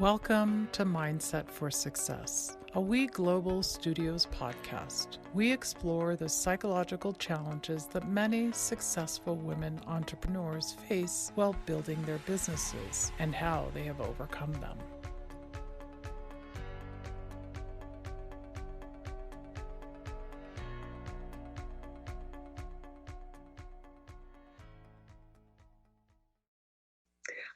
Welcome to Mindset for Success, a We Global Studios podcast. We explore the psychological challenges that many successful women entrepreneurs face while building their businesses and how they have overcome them.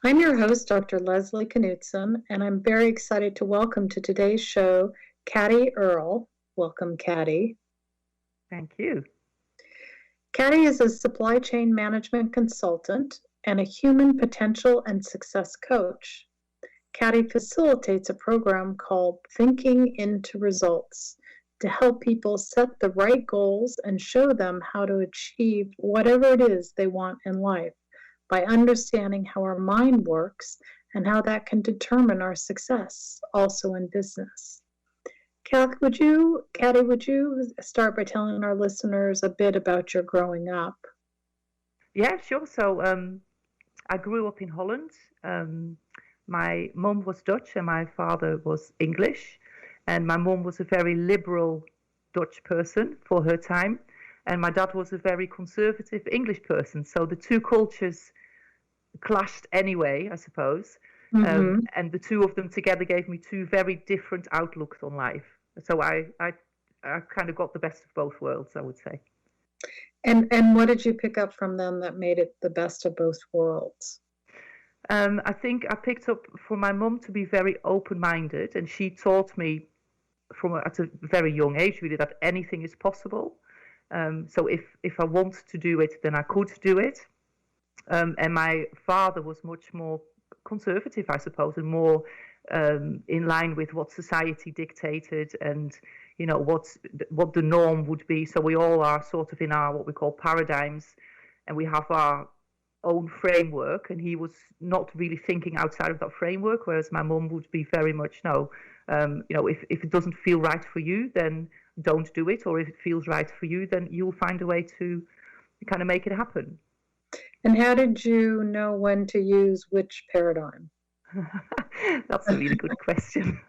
I'm your host, Dr. Leslie Knutson, and I'm very excited to welcome to today's show, Cath Earl. Welcome, Cath. Thank you. Cath is a supply chain management consultant and a human potential and success coach. Cath facilitates a program called Thinking into Results to help people set the right goals and show them how to achieve whatever it is they want in life, by understanding how our mind works and how that can determine our success, also in business. Cath, would you start by telling our listeners a bit about your growing up? Yeah, sure. So I grew up in Holland. My mum was Dutch and my father was English. And my mum was a very liberal Dutch person for her time. And my dad was a very conservative English person. So the two cultures clashed anyway, I suppose. Mm-hmm. And the two of them together gave me two very different outlooks on life. So I kind of got the best of both worlds, I would say. And what did you pick up from them that made it the best of both worlds? I think I picked up from my mum to be very open-minded. And she taught me at a very young age, really, that anything is possible. So if I want to do it, then I could do it. And my father was much more conservative, I suppose, and more in line with what society dictated and, you know, what the norm would be. So we all are sort of in our what we call paradigms, and we have our own framework. And he was not really thinking outside of that framework, whereas my mum would be very much, no, you know, if it doesn't feel right for you, then don't do it. Or if it feels right for you, then you'll find a way to kind of make it happen. And how did you know when to use which paradigm? That's a really good question.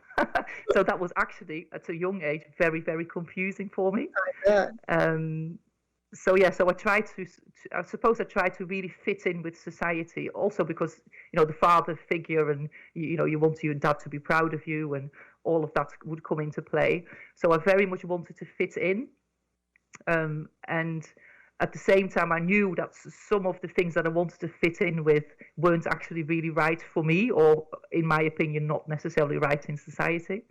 So that was actually, at a young age, very, very confusing for me. I bet. So I suppose I tried to really fit in with society, also because, you know, the father figure and, you know, you want your dad to be proud of you and all of that would come into play. So I very much wanted to fit in. And at the same time, I knew that some of the things that I wanted to fit in with weren't actually really right for me, or in my opinion, not necessarily right in society.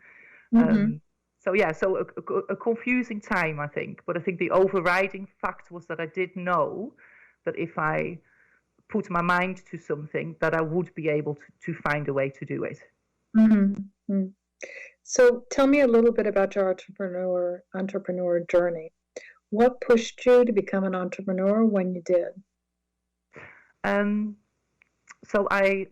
Mm-hmm. So a confusing time, I think. But I think the overriding fact was that I did know that if I put my mind to something, that I would be able to find a way to do it. Mm-hmm. So tell me a little bit about your entrepreneur journey. What pushed you to become an entrepreneur when you did? So I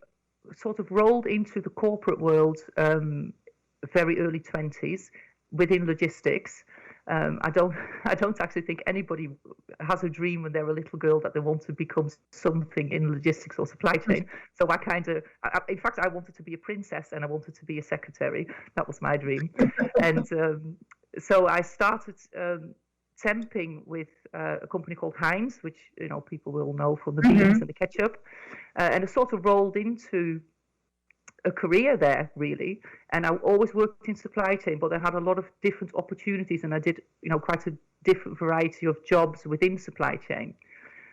sort of rolled into the corporate world very early 20s within logistics. I don't actually think anybody has a dream when they're a little girl that they want to become something in logistics or supply chain. So in fact, I wanted to be a princess and I wanted to be a secretary. That was my dream. And so I started temping with a company called Heinz, which, you know, people will know from the beans and the ketchup, and I sort of rolled into a career there, really. And I always worked in supply chain, but I had a lot of different opportunities, and I did, you know, quite a different variety of jobs within supply chain.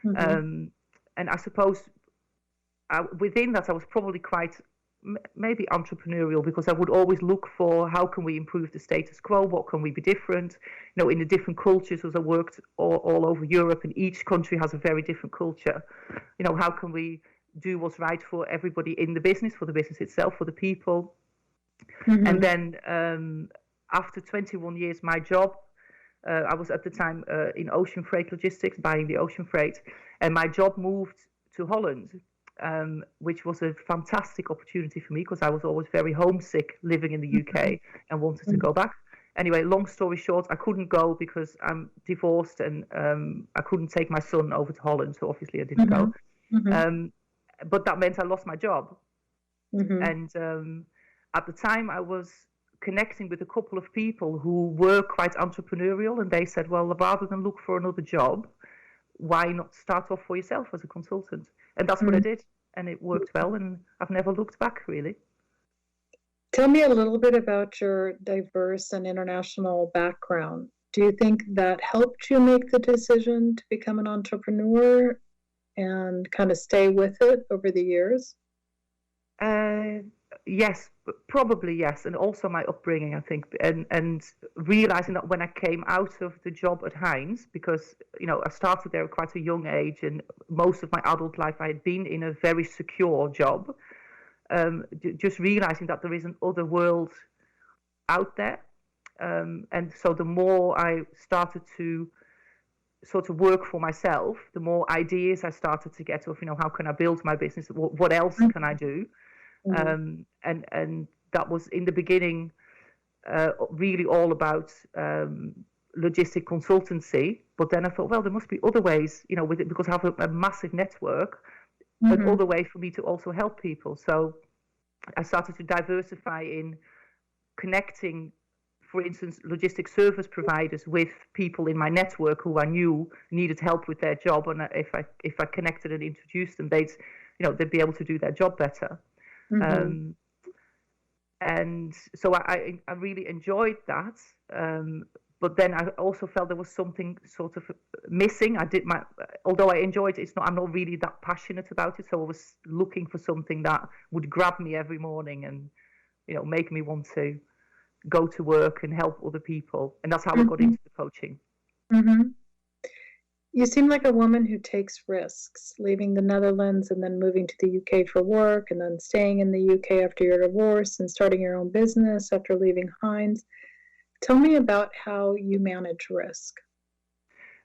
And I suppose within that, I was probably quite maybe entrepreneurial, because I would always look for how can we improve the status quo, what can we be different, you know, in the different cultures, as I worked all over Europe, and each country has a very different culture. You know, how can we do what's right for everybody in the business, for the business itself, for the people. And then after 21 years, my job, I was at the time in ocean freight logistics, buying the ocean freight, and my job moved to Holland. Which was a fantastic opportunity for me, because I was always very homesick living in the UK and wanted to go back. Anyway, long story short, I couldn't go because I'm divorced, and I couldn't take my son over to Holland, so obviously I didn't go. But that meant I lost my job. And at the time I was connecting with a couple of people who were quite entrepreneurial, and they said, well, rather than look for another job, why not start off for yourself as a consultant? And that's what I did, and it worked well, and I've never looked back, really. Tell me a little bit about your diverse and international background. Do you think that helped you make the decision to become an entrepreneur and kind of stay with it over the years? Yes, probably yes, and also my upbringing, I think, and realizing that when I came out of the job at Heinz, because I started there at quite a young age, and most of my adult life I had been in a very secure job. Just realizing that there is an other world out there, and so the more I started to sort of work for myself, the more ideas I started to get of, how can I build my business? What else can I do? And that was in the beginning really all about logistic consultancy. But then I thought, well, there must be other ways, with it, because I have a massive network, another way for me to also help people. So I started to diversify in connecting, for instance, logistic service providers with people in my network who I knew needed help with their job, and if I connected and introduced them, they'd be able to do their job better. And so I really enjoyed that. But then I also felt there was something sort of missing. Although I enjoyed it, I'm not really that passionate about it. So I was looking for something that would grab me every morning and, make me want to go to work and help other people. And that's how I got into the coaching. You seem like a woman who takes risks, leaving the Netherlands and then moving to the UK for work, and then staying in the UK after your divorce and starting your own business after leaving Heinz. Tell me about how you manage risk.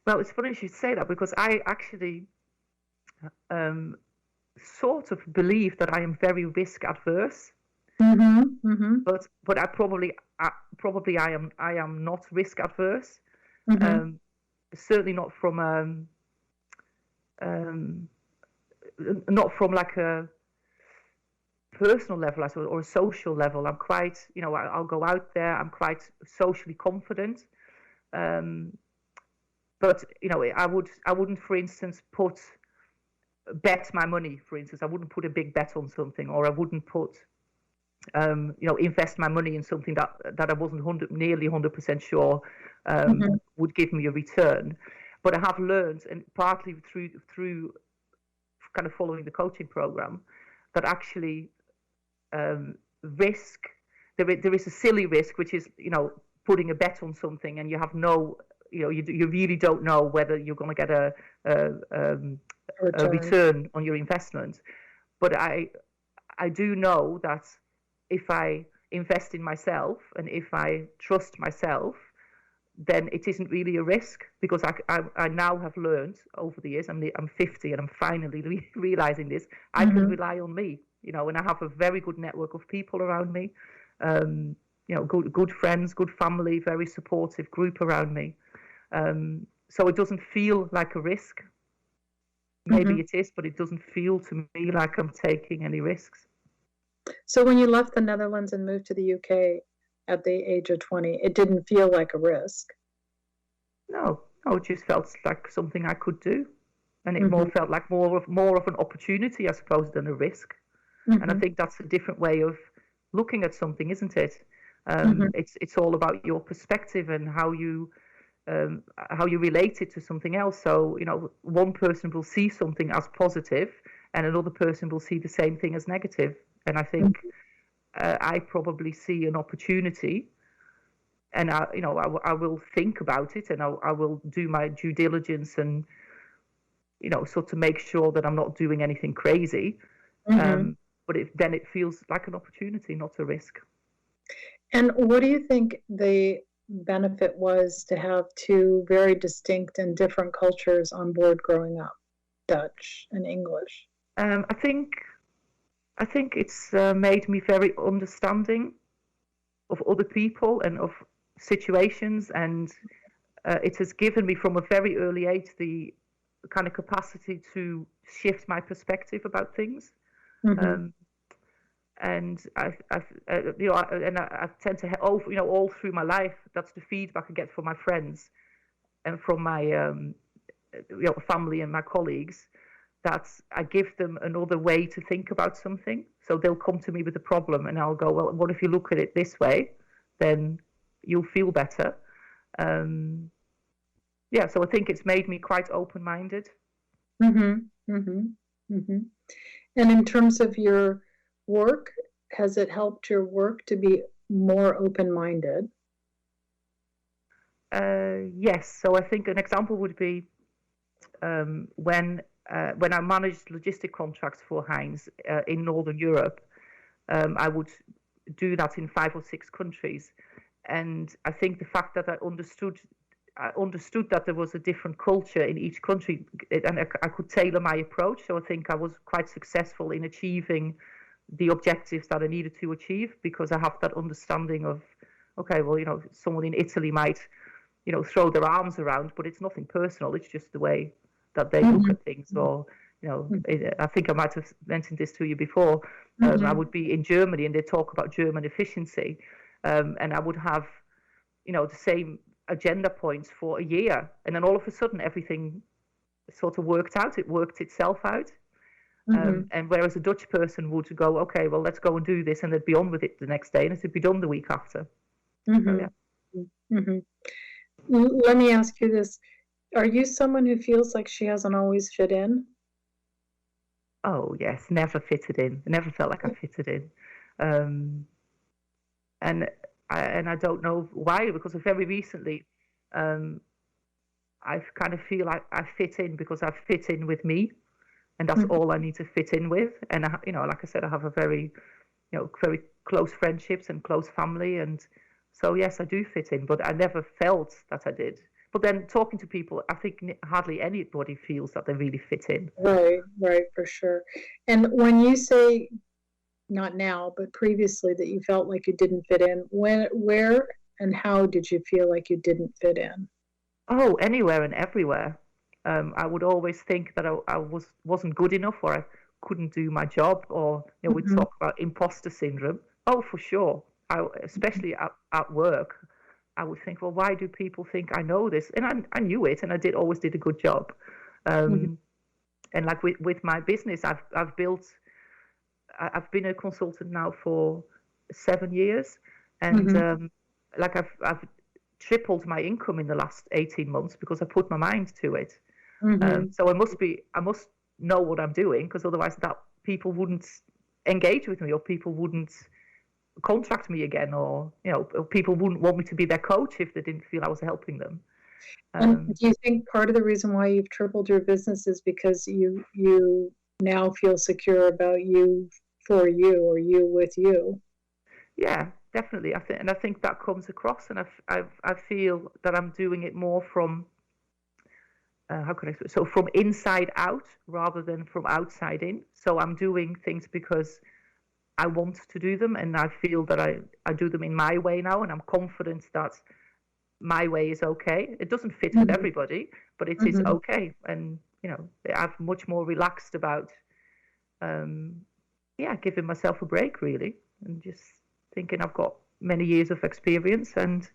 Well, it's funny you should say that, because I actually sort of believe that I am very risk adverse. But I probably I am not risk adverse. Certainly not from like a personal level, I suppose, or a social level. I'm quite, I'll go out there. I'm quite socially confident. But I wouldn't, for instance, bet my money. For instance, I wouldn't put a big bet on something, or I wouldn't put, invest my money in something that I wasn't nearly 100% sure would give me a return. But I have learned, and partly through kind of following the coaching program, that actually risk, there is a silly risk, which is putting a bet on something, and you have no, you really don't know whether you're going to get a return on your investment. But I do know that if I invest in myself and if I trust myself, then it isn't really a risk, because I now have learned over the years. I'm 50 and I'm finally realizing this. I can rely on me, and I have a very good network of people around me, good friends, good family, very supportive group around me. So it doesn't feel like a risk. Maybe it is, but it doesn't feel to me like I'm taking any risks. So when you left the Netherlands and moved to the UK at the age of 20, it didn't feel like a risk? No, it just felt like something I could do. And it more felt like more of an opportunity, I suppose, than a risk. And I think that's a different way of looking at something, isn't it? It's all about your perspective and how you relate it to something else. So, one person will see something as positive and another person will see the same thing as negative. And I think I probably see an opportunity, and I will think about it, and I will do my due diligence and sort of make sure that I'm not doing anything crazy. But then it feels like an opportunity, not a risk. And what do you think the benefit was to have two very distinct and different cultures on board growing up, Dutch and English? I think it's made me very understanding of other people and of situations, and it has given me from a very early age the kind of capacity to shift my perspective about things. And I tend to, all through my life, that's the feedback I get from my friends and from my family and my colleagues, that I give them another way to think about something. So they'll come to me with a problem, and I'll go, well, what if you look at it this way? Then you'll feel better. So I think it's made me quite open-minded. Mm-hmm. Mm-hmm. Mm-hmm. And in terms of your work, has it helped your work to be more open-minded? Yes. So I think an example would be when I managed logistic contracts for Heinz in Northern Europe. I would do that in 5 or 6 countries, and I think the fact that I understood that there was a different culture in each country, and I could tailor my approach. So I think I was quite successful in achieving the objectives that I needed to achieve, because I have that understanding of, okay, well, someone in Italy might, throw their arms around, but it's nothing personal. It's just the way that they look at things. Or, I think I might have mentioned this to you before. I would be in Germany and they talk about German efficiency, and I would have, the same agenda points for a year, and then all of a sudden everything sort of worked out. It worked itself out. And whereas a Dutch person would go, okay, well, let's go and do this, and they'd be on with it the next day, and it would be done the week after. So, yeah. Let me ask you this. Are you someone who feels like she hasn't always fit in? Oh, yes. Never fitted in. Never felt like I fitted in. And I don't know why, because very recently I kind of feel like I fit in because I fit in with me, and that's all I need to fit in with. And like I said, I have a very very close friendships and close family, and so yes, I do fit in, but I never felt that I did. But then talking to people, I think hardly anybody feels that they really fit in. Right, for sure. And when you say, not now, but previously, that you felt like you didn't fit in, where and how did you feel like you didn't fit in? Oh, anywhere and everywhere. I would always think that I wasn't good enough, or I couldn't do my job, or we talk about imposter syndrome. Oh, for sure. Especially at work, I would think, well, why do people think I know this? And I knew it, and I always did a good job. And like with my business, I've been a consultant now for 7 years, and like I've tripled my income in the last 18 months because I put my mind to it. So I must know what I'm doing, because otherwise that people wouldn't engage with me, or people wouldn't contract me again, or people wouldn't want me to be their coach if they didn't feel I was helping them. And do you think part of the reason why you've tripled your business is because you now feel secure about you for you, or you with you? Yeah, definitely. I think that comes across, and I feel that I'm doing it more from from inside out rather than from outside in. So I'm doing things because I want to do them, and I feel that I do them in my way now, and I'm confident that my way is okay. It doesn't fit with everybody, but it is okay. And I'm much more relaxed about giving myself a break, really, and just thinking I've got many years of experience, and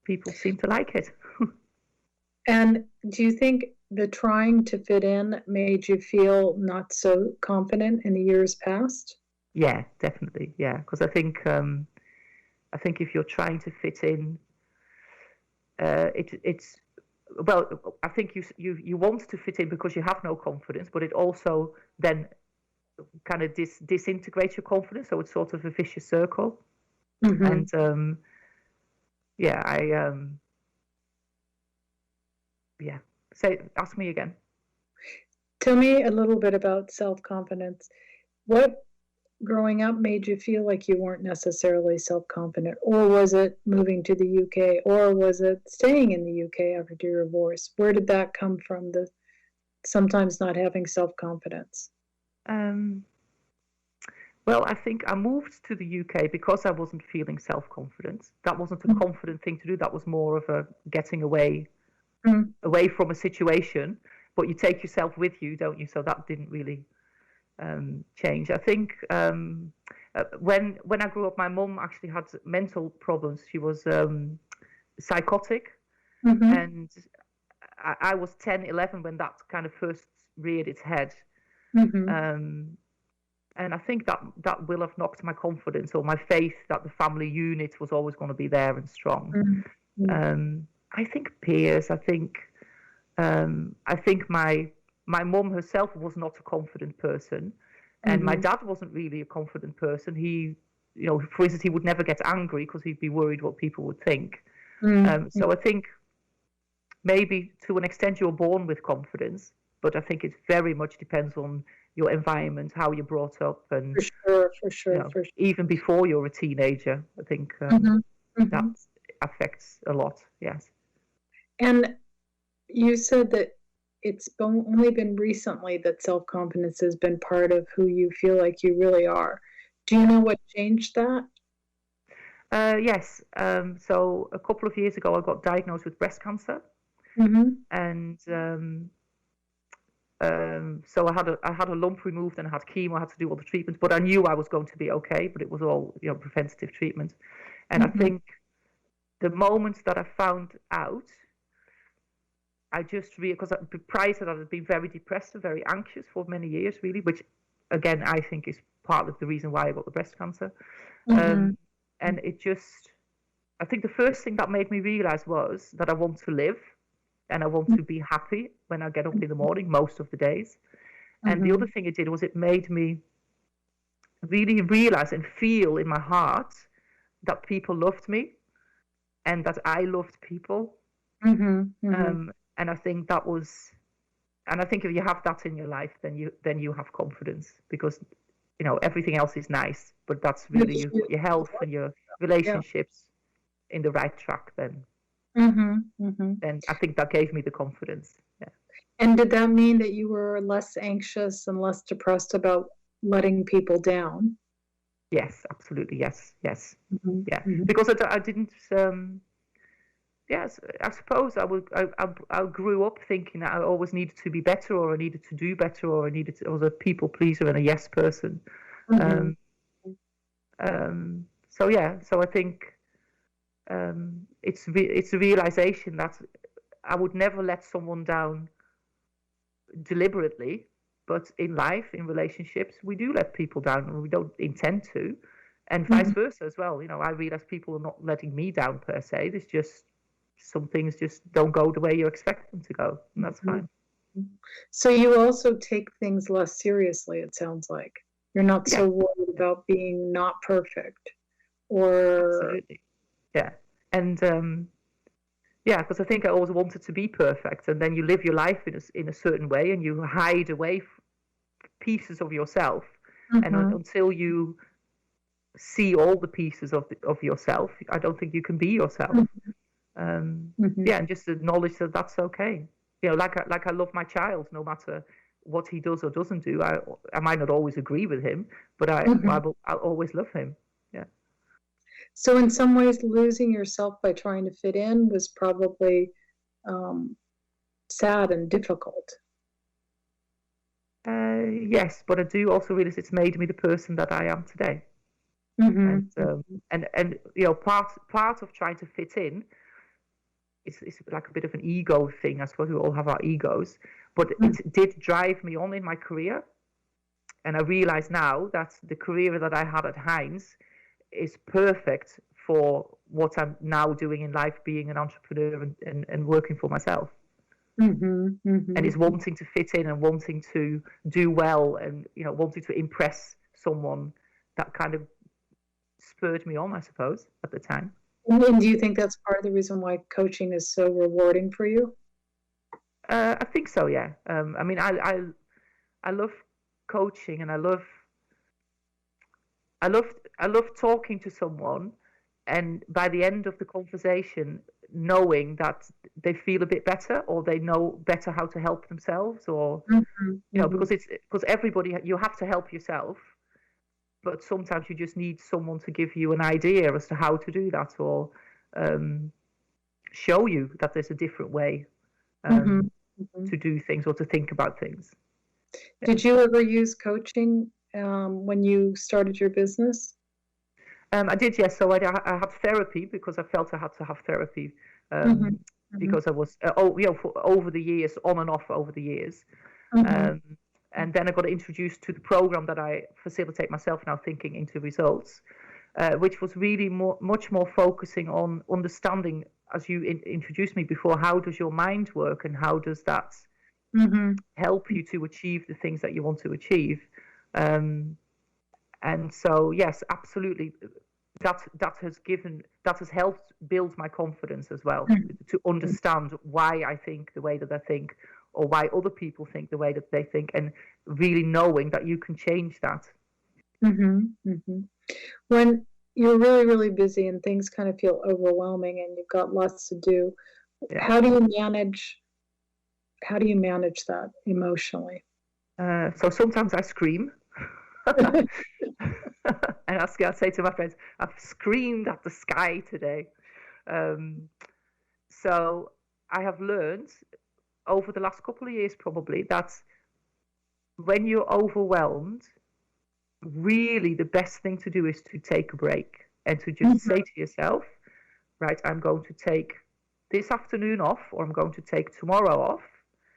people seem to like it. And do you think the trying to fit in made you feel not so confident in the years past? Yeah, definitely. Yeah, because I think if you're trying to fit in, it's well, I think you want to fit in because you have no confidence, but it also then kind of disintegrates your confidence. So it's sort of a vicious circle. And ask me again. Tell me a little bit about self-confidence. What growing up made you feel like you weren't necessarily self-confident? Or was it moving to the UK? Or was it staying in the UK after your divorce? Where did that come from, the sometimes not having self-confidence? Well, I think I moved to the UK because I wasn't feeling self-confident. That wasn't a confident thing to do. That was more of a getting away from a situation. But you take yourself with you, don't you? So that didn't really change. I think when I grew up, my mum actually had mental problems. She was psychotic, and I was 10, 11 when that kind of first reared its head. And I think that will have knocked my confidence or my faith that the family unit was always going to be there and strong. I think peers. I think my mum herself was not a confident person, and my dad wasn't really a confident person. He, for instance, he would never get angry because he'd be worried what people would think. So I think maybe to an extent you're born with confidence, but I think it very much depends on your environment, how you're brought up, and for sure. Even before you're a teenager, I think that affects a lot. Yes. And you said that it's only been recently that self-confidence has been part of who you feel like you really are. Do you know what changed that? Yes. So a couple of years ago, I got diagnosed with breast cancer, and so I had a lump removed and I had chemo. I had to do all the treatments, but I knew I was going to be okay. But it was all preventative treatment, and I think the moment that I found out, I just because prior to that I'd been very depressed and very anxious for many years, really, which again I think is part of the reason why I got the breast cancer. And it just, I think the first thing that made me realize was that I want to live and I want to be happy when I get up in the morning, most of the days. And the other thing it did was it made me really realize and feel in my heart that people loved me and that I loved people. And I think that was, and I think if you have that in your life, then you have confidence, because everything else is nice, but that's really your health and your relationships in the right track. Then I think that gave me the confidence. Yeah. And did that mean that you were less anxious and less depressed about letting people down? Yes, absolutely. Yes. Because I didn't. Yes, I suppose I grew up thinking that I always needed to be better, or I needed to do better, or I was a people pleaser and a yes person. So I think it's a realization that I would never let someone down deliberately, but in life, in relationships, we do let people down and we don't intend to, and vice versa as well. I realize people are not letting me down per se. There's just some things just don't go the way you expect them to go, and that's fine. So you also take things less seriously, it sounds like. You're not so worried about being not perfect, or... Absolutely. Yeah. And, because I think I always wanted to be perfect, and then you live your life in a certain way, and you hide away pieces of yourself, and until you see all the pieces of yourself, I don't think you can be yourself. And just acknowledge that that's okay. Like I love my child, no matter what he does or doesn't do. I might not always agree with him, but I'll always love him. Yeah. So in some ways, losing yourself by trying to fit in was probably sad and difficult. Yes, but I do also realize it's made me the person that I am today. And part of trying to fit in, it's like a bit of an ego thing. I suppose we all have our egos, but it did drive me on in my career. And I realize now that the career that I had at Heinz is perfect for what I'm now doing in life, being an entrepreneur and working for myself. And it's wanting to fit in and wanting to do well and, wanting to impress someone that kind of spurred me on, I suppose, at the time. And do you think that's part of the reason why coaching is so rewarding for you? I think so, yeah. I mean, I love coaching, and I love talking to someone, and by the end of the conversation, knowing that they feel a bit better, or they know better how to help themselves, or because everybody, you have to help yourself. But sometimes you just need someone to give you an idea as to how to do that, or show you that there's a different way to do things or to think about things. Did you ever use coaching when you started your business? I did, yes. So I had therapy because I felt I had to have therapy Mm-hmm. Mm-hmm. because I was, for over the years, on and off over the years. Mm-hmm. And then I got introduced to the program that I facilitate myself now, Thinking into Results, which was really much more focusing on understanding, as you introduced me before, how does your mind work and how does that Mm-hmm. help you to achieve the things that you want to achieve. And so, yes, absolutely, that has helped build my confidence as well, to understand why I think the way that I think, or why other people think the way that they think, and really knowing that you can change that. Mm-hmm. Mm-hmm. When you're really, really busy and things kind of feel overwhelming and you've got lots to do, Yeah. how do you manage that emotionally? So sometimes I scream. And I say to my friends, I've screamed at the sky today. So I have learned over the last couple of years probably that when you're overwhelmed, really the best thing to do is to take a break and to just say to yourself, right, I'm going to take this afternoon off, or I'm going to take tomorrow off,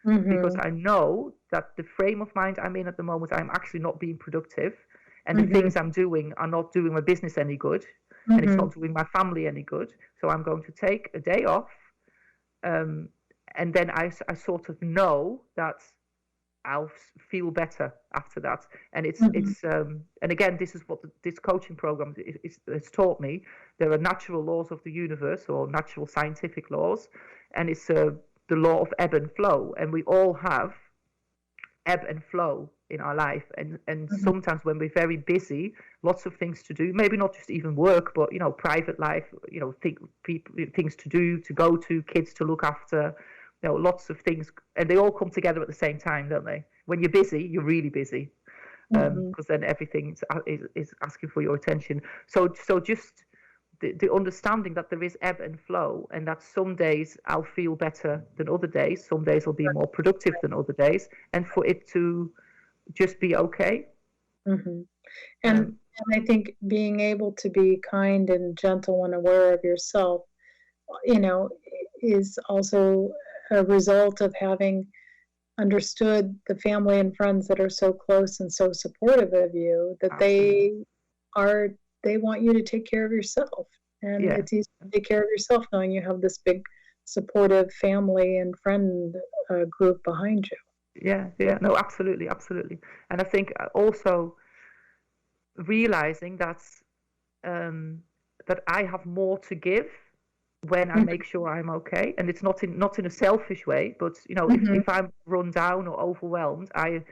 because I know that the frame of mind I'm in at the moment, I'm actually not being productive, and the things I'm doing are not doing my business any good, and it's not doing my family any good. So I'm going to take a day off, and then I sort of know that I'll feel better after that. And it's and again, this is what this coaching program has taught me. There are natural laws of the universe, or natural scientific laws, and it's the law of ebb and flow. And we all have ebb and flow in our life. And sometimes when we're very busy, lots of things to do, maybe not just even work, but private life, things to do, to go to, kids to look after, lots of things, and they all come together at the same time, don't they? When you're busy, you're really busy, because then everything is asking for your attention. So just the understanding that there is ebb and flow, and that some days I'll feel better than other days, some days I'll be more productive than other days, and for it to just be okay. And I think being able to be kind and gentle and aware of yourself, is also a result of having understood the family and friends that are so close and so supportive of you, that Absolutely. they want you to take care of yourself. And it's easy to take care of yourself knowing you have this big supportive family and friend group behind you. No, absolutely. And I think also realizing that I have more to give when I make sure I'm okay, and it's not in a selfish way, but if I'm run down or overwhelmed, I'm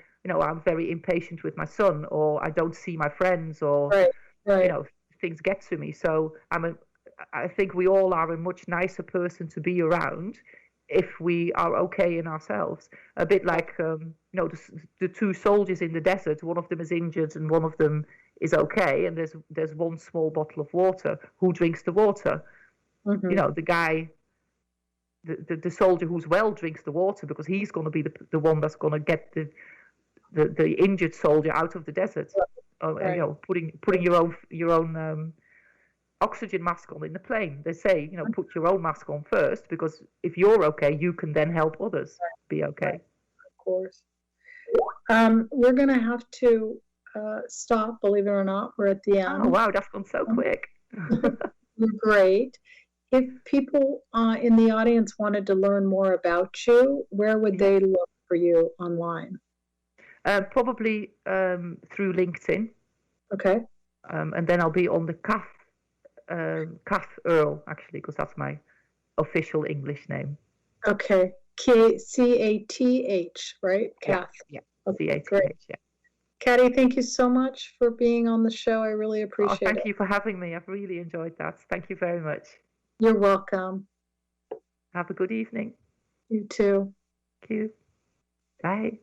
very impatient with my son, or I don't see my friends, or things get to me. So I think we all are a much nicer person to be around if we are okay in ourselves. A bit like the two soldiers in the desert. One of them is injured and one of them is okay, and there's one small bottle of water. Who drinks the water? The guy, the soldier who's well drinks the water, because he's going to be the one that's going to get the injured soldier out of the desert. Putting your own oxygen mask on in the plane. They say, put your own mask on first, because if you're okay, you can then help others be okay. Of course. We're going to have to stop, believe it or not. We're at the end. Oh, wow, that's gone so quick. Great. If people in the audience wanted to learn more about you, where would they look for you online? Probably through LinkedIn. Okay. And then I'll be on the Cath Earl, actually, because that's my official English name. Okay. Cath, right? Cath. Yeah. Okay, Cath. great. Yeah. Cathy, thank you so much for being on the show. I really appreciate it. Thank you for having me. I've really enjoyed that. Thank you very much. You're welcome. Have a good evening. You too. Thank you. Bye.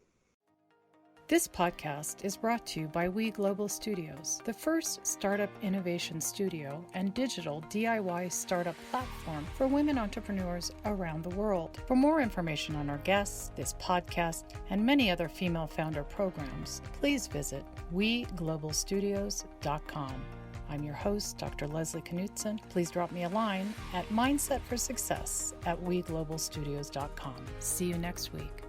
This podcast is brought to you by We Global Studios, the first startup innovation studio and digital DIY startup platform for women entrepreneurs around the world. For more information on our guests, this podcast, and many other female founder programs, please visit weglobalstudios.com. I'm your host, Dr. Leslie Knutson. Please drop me a line at mindsetforsuccess@weglobalstudios.com. See you next week.